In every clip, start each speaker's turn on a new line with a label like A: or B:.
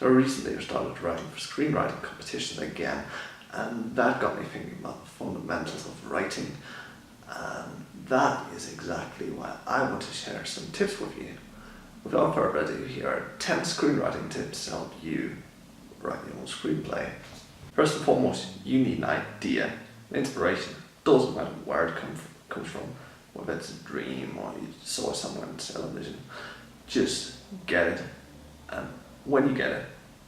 A: So recently I started writing for screenwriting competitions again, and that got me thinking about the fundamentals of writing, and that is exactly why I want to share some tips with you. Without further ado, here are 10 screenwriting tips to help you write your own screenplay. First and foremost, you need an idea, an inspiration. Doesn't matter where it comes from, whether it's a dream or you saw it somewhere on television. Just get it, and when you get it,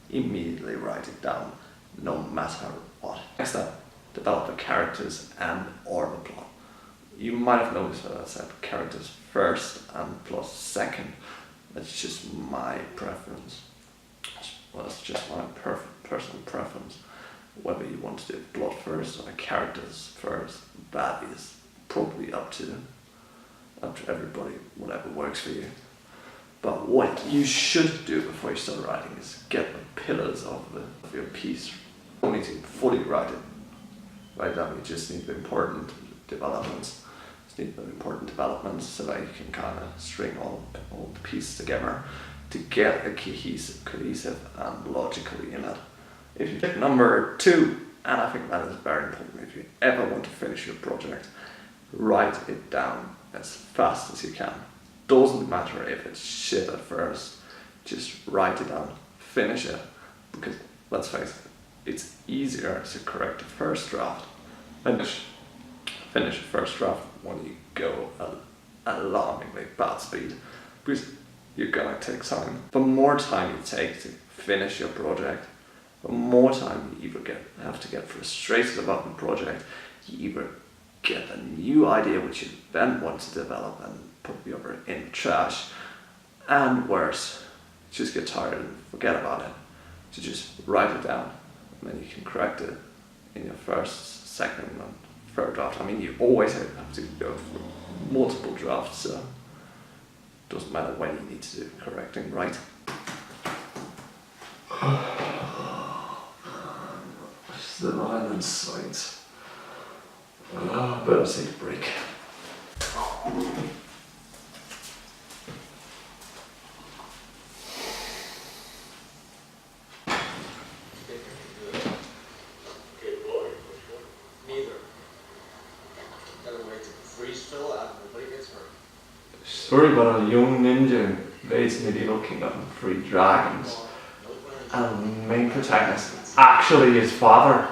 A: immediately write it down, no matter what. Next up, develop the characters and or the plot. You might have noticed that I said characters first and plot second. That's just my preference. Well, it's just my personal preference. Whether you want to do plot first or characters first, that is probably up to everybody, whatever works for you. But what you should do before you start writing is get the pillars of your piece. You don't need to fully write down. You just need the important developments. So that you can kind of string all the pieces together to get a cohesive and logically in it. If you pick number 2, and I think that is very important, if you ever want to finish your project, write it down as fast as you can. Doesn't matter if it's shit at first, just write it down, finish it, because let's face it, it's easier to correct the first draft than finish the first draft when you go at alarmingly bad speed, because you're gonna take time. The more time you take to finish your project, the more time you either have to get frustrated about the project, you either get a new idea which you then want to develop and put the other in the trash, and worse, just get tired and forget about it. So just write it down, and then you can correct it in your first, second and third draft. I mean, you always have to go through multiple drafts, so it doesn't matter when you need to do correcting, right? Still on in sight. Better take a break. Story about a young ninja invades medieval kingdom and free dragons, and the main protagonist is actually his father.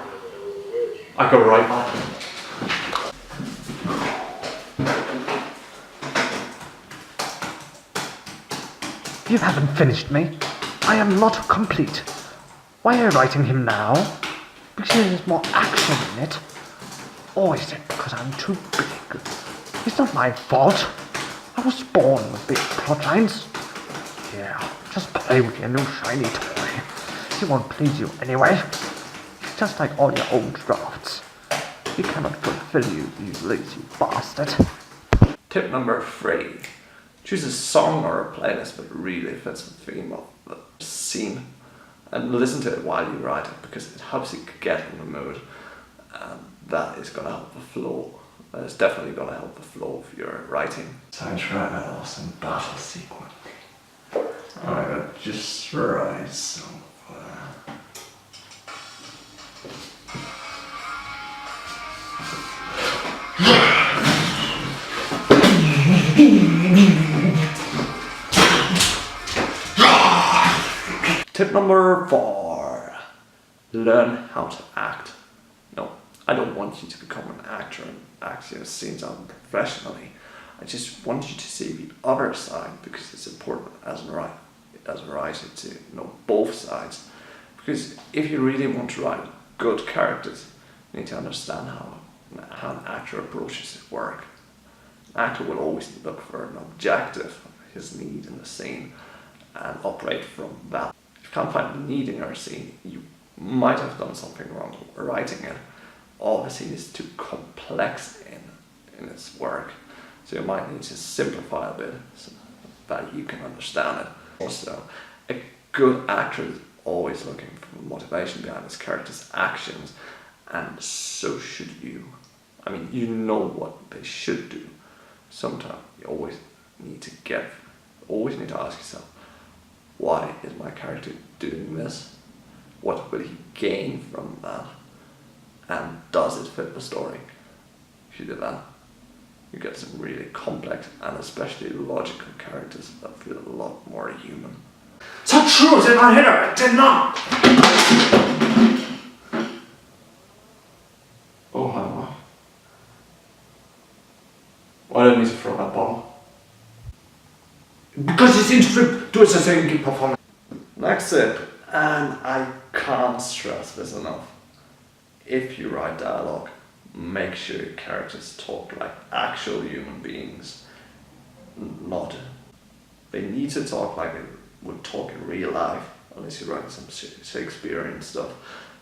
A: I go right back.
B: You haven't finished me. I am not complete. Why are you writing him now? Because there's more action in it. Or is it because I'm too big? It's not my fault. I was born with big plot lines. Yeah, just play with your new shiny toy. It won't please you anyway. It's just like all your old drafts. He cannot fulfill you, you lazy bastard.
A: Tip number 3. Choose a song or a playlist that really fits the theme of the scene, and listen to it while you write it, because it helps you get in the mood, and that is going to help the flow. That is definitely going to help the flow of your writing. Time to write that awesome battle sequence. I got just right somewhere. Tip number 4. Learn how to act. No, I don't want you to become an actor and act your scenes out professionally. I just want you to see the other side, because it's important as a writer to know both sides. Because if you really want to write good characters, you need to understand how an actor approaches his work. An actor will always look for an objective, his need in the scene, and operate from that. If you can't find the need in your scene, you might have done something wrong writing it, or the scene is too complex in its work. So you might need to simplify a bit so that you can understand it. Also, a good actor is always looking for motivation behind his character's actions, and so should you. I mean, you know what they should do. Sometimes you always need to ask yourself, Why is my character doing this? What will he gain from that? And does it fit the story? If you do that, you get some really complex and especially logical characters that feel a lot more human.
B: So true, did not hit her. I did not.
A: Oh, hi, why did I need to throw that bottle?
B: Because it's interesting. Do it so you can keep performing.
A: Next tip, and I can't stress this enough. If you write dialogue, make sure your characters talk like actual human beings. Not. They need to talk like they would talk in real life, unless you're writing some Shakespearean stuff.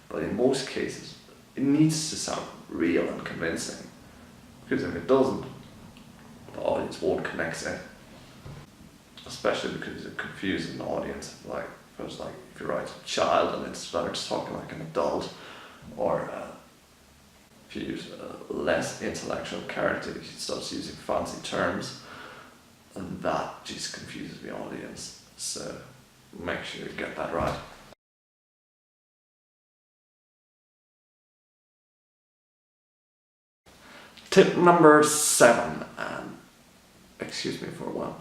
A: But in most cases, it needs to sound real and convincing. Because if it doesn't, the audience won't connect it. Especially because it confuses an audience. Like, if you write a child and it starts talking like an adult, or if you use a less intellectual character, he starts using fancy terms, and that just confuses the audience. So make sure you get that right. Tip number 7, and excuse me for a while.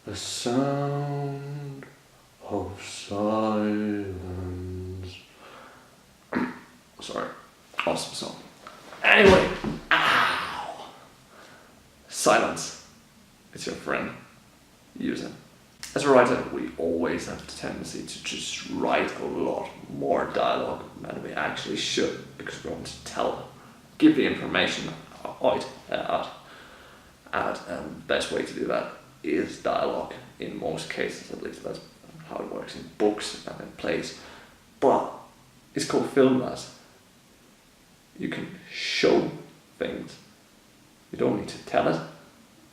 A: The sound of silence. Sorry, awesome song. Anyway, ow! Silence. It's your friend. Use it. As a writer, we always have the tendency to just write a lot more dialogue than we actually should, because we want to give the information out. And the best way to do that is dialogue, in most cases at least. That's how it works in books and in plays. But it's called film as. You can show things. You don't need to tell it.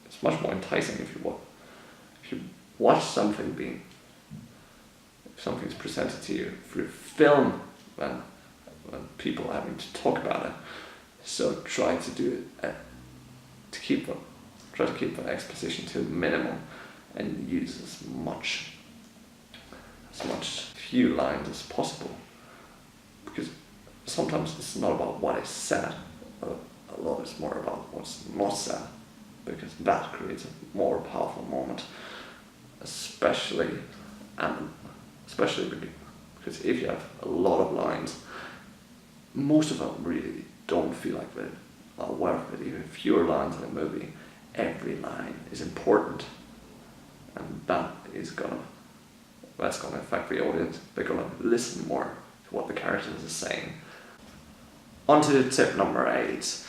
A: It's much more enticing if you watch something if something's presented to you through film when people are having to talk about it. So try to do it try to keep the exposition to a minimum and use as few lines as possible, because sometimes it's not about what is said, a lot is more about what's not said, because that creates a more powerful moment, especially because if you have a lot of lines, most of them really don't feel like they are worth it. Even fewer lines in a movie, every line is important, and that's gonna affect the audience. They're gonna listen more to what the characters are saying. On to tip number 8.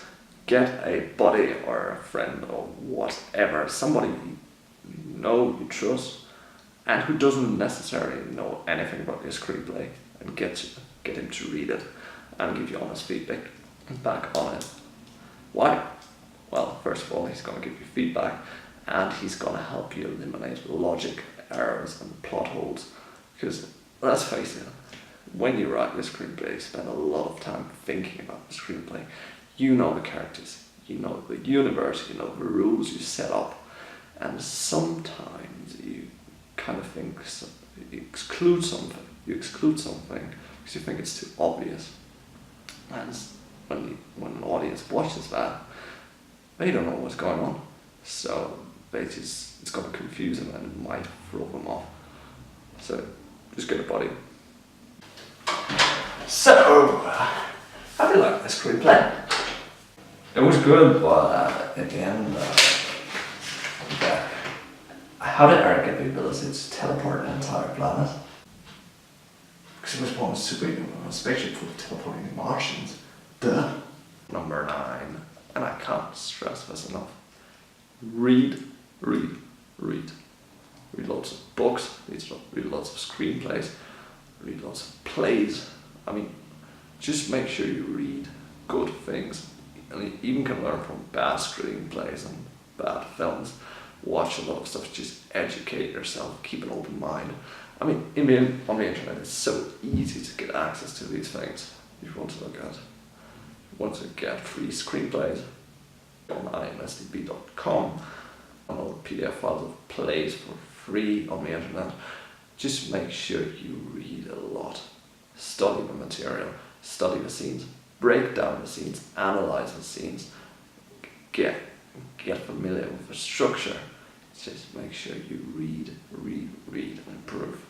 A: Get a buddy or a friend or whatever, somebody you trust, and who doesn't necessarily know anything about your screenplay, and get him to read it and give you honest feedback back on it. Why? Well, first of all, he's going to give you feedback, and he's going to help you eliminate logic errors and plot holes. Because let's face it, when you write your screenplay, you spend a lot of time thinking about the screenplay. You know the characters, you know the universe, you know the rules you set up, and sometimes you kind of think you exclude something because you think it's too obvious. And when an audience watches that, they don't know what's going on, so it's going to confuse them and it might throw them off. So just get a buddy. So, how do you like the screenplay? It was good, but at the end, how did Eric get the ability to teleport an entire planet? Because it was born a spaceship full of teleporting Martians. Duh. Number 9, and I can't stress this enough. Read lots of books, read lots of screenplays, read lots of plays. I mean, just make sure you read good things. And you even can learn from bad screenplays and bad films. Watch a lot of stuff, just educate yourself, keep an open mind. I mean, on the internet, it's so easy to get access to these things. If you want to get free screenplays on imsdb.com, PDF files of plays for free on the internet. Just make sure you read a lot. Study the material, study the scenes, break down the scenes, analyze the scenes, get familiar with the structure. Just make sure you read and improve.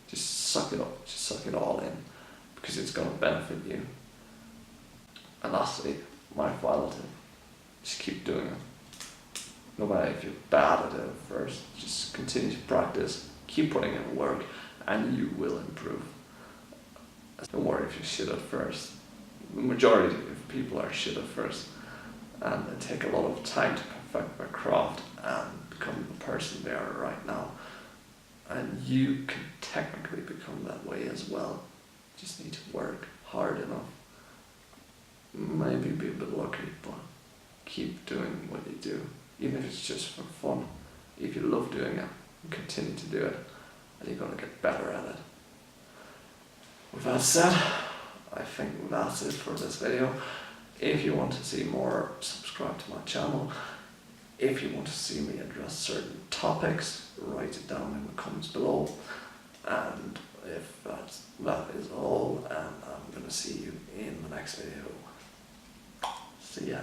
A: Just suck it up, just suck it all in, because it's going to benefit you. And lastly, my final tip, just keep doing it. No matter if you're bad at it at first, just continue to practice, keep putting in work, and you will improve. Don't worry if you're shit at first. The majority of people are shit at first, and they take a lot of time to perfect their craft and become the person they are right now. And you can technically become that way as well. Just need to work hard enough. Maybe be a bit lucky, but keep doing what you do, even if it's just for fun. If you love doing it, continue to do it, and you're going to get better at it. With that said, I think that's it for this video. If you want to see more, subscribe to my channel. If you want to see me address certain topics, write it down in the comments below. And if that is all, and I'm going to see you in the next video. See ya.